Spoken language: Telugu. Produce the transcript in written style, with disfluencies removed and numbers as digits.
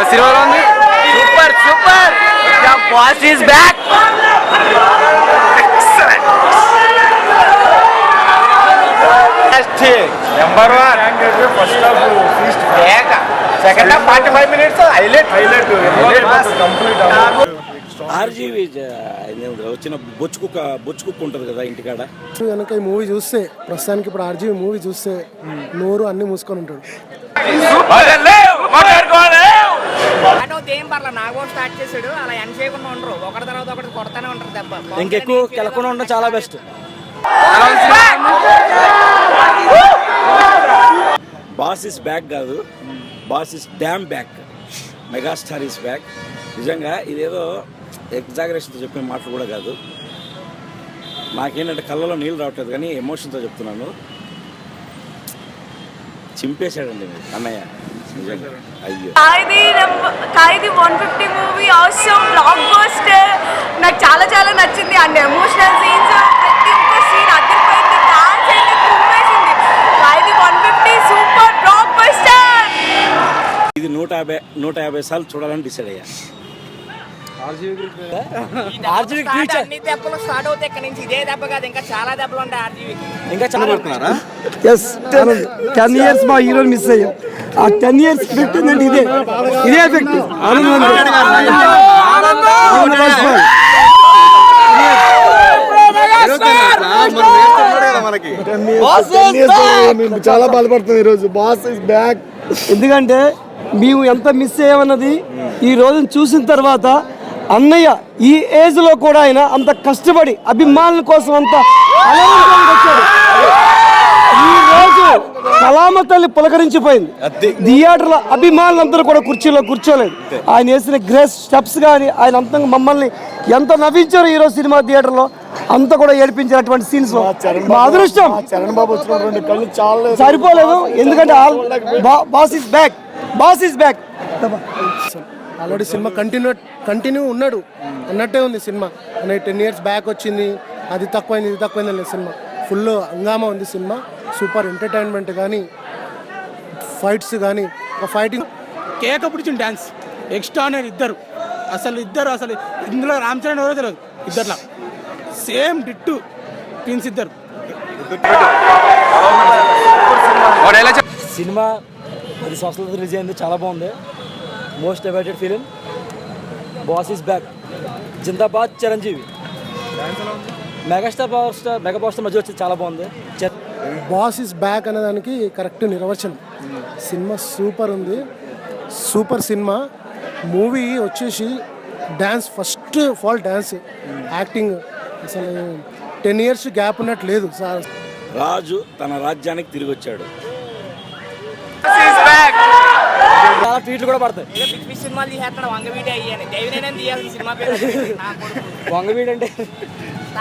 సినిమాలో ఉంది super super boss is back number 1 first half feast back second half 45 minutes highlight complete RGV వచ్చిన బొచ్చుకుక్క ఉంటుంది కదా ఇంటికాడ కనుక ఈ మూవీ చూస్తే ప్రస్తుతానికి ఇప్పుడు ఆర్జీవి మూవీ చూస్తే నోరు అన్ని మూసుకొని ఉంటాడు. నాగోడు స్టార్ట్ చేసాడు అలా ఎన్ చేయకుండా ఉండరు ఒకటి తర్వాత ఒకటి కొడతానే ఉంటారు దెబ్బ ఇంకెక్కువ కెలకుండా ఉండడం చాలా బెస్ట్. బాస్ ఇస్ బ్యాక్ కాదు, boss is dam back. Megastar is back. నిజంగా ఇదేదో ఎగ్జాగరేషన్తో చెప్పిన మాటలు కూడా కాదు. నాకేంటంటే కళ్ళలో నీళ్ళు రావట్లేదు కానీ ఎమోషన్తో చెప్తున్నాను. చింపేశాడండి మీరు అన్నయ్య నిజంగా. అయ్యో ఖైదీ 150 మూవీ ఆసమ్ బ్లాక్ బస్టర్. నాకు చాలా చాలా నచ్చింది. అండ్ ఎమోషనల్ సీన్స్ ప్రతి ఒక్క సీన్ అదిరిపోయింది. డాన్స్ అయితే కుమ్మేసింది. ఖైదీ 150 సూపర్ బ్లాక్ బస్టర్. ఇది 150 సార్లు చూడాలని డిసైడ్ అయ్యా. అన్ని దెబ్బలు స్టార్ట్ అవుతాయి ఇక్కడ నుంచి. ఇదే దెబ్బ కాదు ఇంకా చాలా దెబ్బలు ఉంటాయి ఆర్జీవికి. ఇంకా చాలా పడుతున్నారా? 10 years మా హీరోని మిస్ అయ్యాం. ఆ 10 years ఎఫెక్ట్ ఉందండి. ఇదే ఎఫెక్ట్. చాలా బాధపడుతుంది ఈరోజు. Boss is back. ఎందుకంటే మేము ఎంత మిస్ అయ్యామన్నది ఈ రోజును చూసిన తర్వాత అన్నయ్య ఈ ఏజ్ లో కూడా ఆయన అంత కష్టపడి అభిమానుల కోసం అంత వచ్చాడు. ఈ రోజు కలామ తల్లి పులకరించిపోయింది. థియేటర్లో అభిమానులందరూ కూడా కుర్చీలో కూర్చోలేదు. ఆయన వేసిన గ్రేస్ స్టెప్స్ కానీ ఆయన అంతంగా మమ్మల్ని ఎంత నవ్వించారు ఈ రోజు సినిమా థియేటర్లో అంత కూడా ఏడిపించినటువంటి సీన్స్ లో మా అదృష్టం సరిపోలేదు. ఎందుకంటే boss is back. Boss is back. Already cinema continue ఉన్నాడు అన్నట్టే ఉంది సినిమా. 10 years బ్యాక్ వచ్చింది, అది తక్కువైంది ఇది తక్కువైంది లేదు. సినిమా ఫుల్ హంగామా ఉంది. సినిమా సూపర్ ఎంటర్టైన్మెంట్ కానీ ఫైట్స్ కానీ ఫైటింగ్ కేక పిడిచిన డ్యాన్స్ ఎక్స్ట్రానరీ. ఇద్దరు ఇందులో రామ్ చరణ్ ఎవరో తెలియదు. ఇద్దరులా సేమ్ డిట్టు ట్విన్స్ ఇద్దరు. సినిమా 10 సంవత్సరాలు రిలీజ్ అయింది. చాలా బాగుంది. Most awaited film boss is back. Zindabad Chiranjeevi. Mega power star మధ్య వచ్చి చాలా బాగుంది. బాస్ ఇస్ బ్యాక్ అనేదానికి కరెక్ట్ నిర్వచనం. సినిమా సూపర్ ఉంది. Super cinema. మూవీ వచ్చేసి dance first of all dance acting అసలు 10 years గ్యాప్ ఉన్నట్టు లేదు. రాజు తన రాజ్యానికి తిరిగి వచ్చాడు. చాలా ట్వీట్లు కూడా పడతాయి. సినిమాలు తీసేస్తున్నాడు వంగవీడి అయ్యాను. దైవనేనే తీయాల్సిన సినిమా పేరు వంగవీడు అంటే